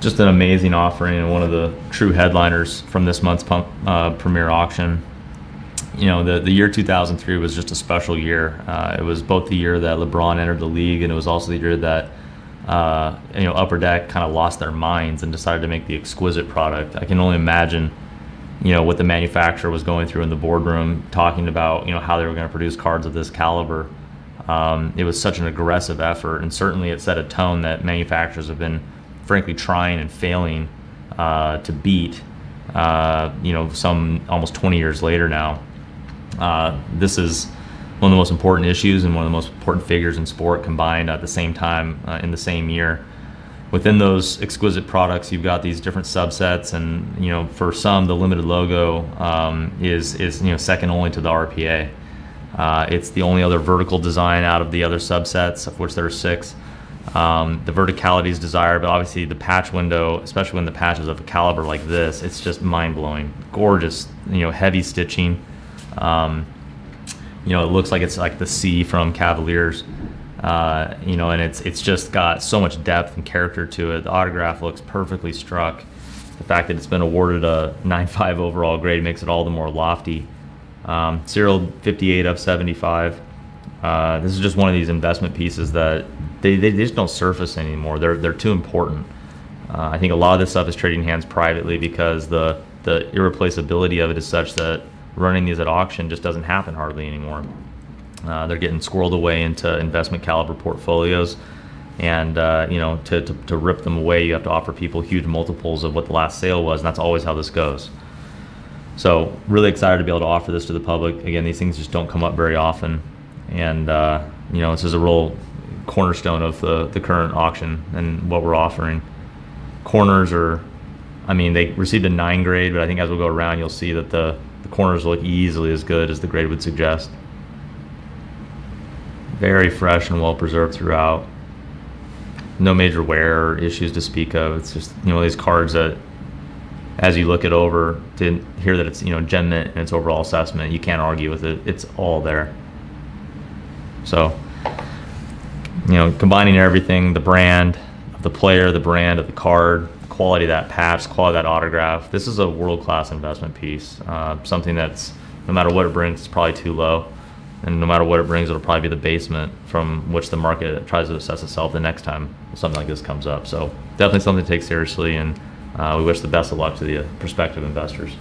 Just an amazing offering and one of the true headliners from this month's premier auction. You know, the year 2003 was just a special year. It was both the year that LeBron entered the league, and it was also the year that Upper Deck kind of lost their minds and decided to make the Exquisite product. I can only imagine, what the manufacturer was going through in the boardroom, talking about, how they were going to produce cards of this caliber. It was such an aggressive effort, and certainly it set a tone that manufacturers have been, frankly, trying and failing to beat. Some almost 20 years later now. This is one of the most important issues and one of the most important figures in sport combined at the same time in the same year. Within those Exquisite products, you've got these different subsets, and for some, the limited logo is second only to the RPA. It's the only other vertical design out of the other subsets, of which there are 6. The verticality is desired, but obviously the patch window, especially when the patch is of a caliber like this, it's just mind-blowing. Gorgeous, heavy stitching. It looks like it's like the C from Cavaliers, and it's just got so much depth and character to it. The autograph looks perfectly struck. The fact that it's been awarded a 9.5 overall grade makes it all the more lofty. Serial 58 of 75. This is just one of these investment pieces that they just don't surface anymore. They're too important. I think a lot of this stuff is trading hands privately because the irreplaceability of it is such that running these at auction just doesn't happen hardly anymore. They're getting squirreled away into investment caliber portfolios, and to rip them away, you have to offer people huge multiples of what the last sale was, and that's always how this goes. So really excited to be able to offer this to the public. Again, these things just don't come up very often, and this is a real cornerstone of the current auction and what we're offering. Corners are, they received a 9 grade, but I think as we go around, you'll see that the corners look easily as good as the grade would suggest. Very fresh and well preserved throughout. No major wear or issues to speak of. It's just these cards that, as you look it over, to hear that it's gem mint in its overall assessment, you can't argue with it. It's all there. So combining everything, the brand of the player, the brand of the card, quality of that patch, quality of that autograph. This is a world-class investment piece. Something that's, no matter what it brings, it's probably too low. And no matter what it brings, it'll probably be the basement from which the market tries to assess itself the next time something like this comes up. So definitely something to take seriously, and we wish the best of luck to the prospective investors.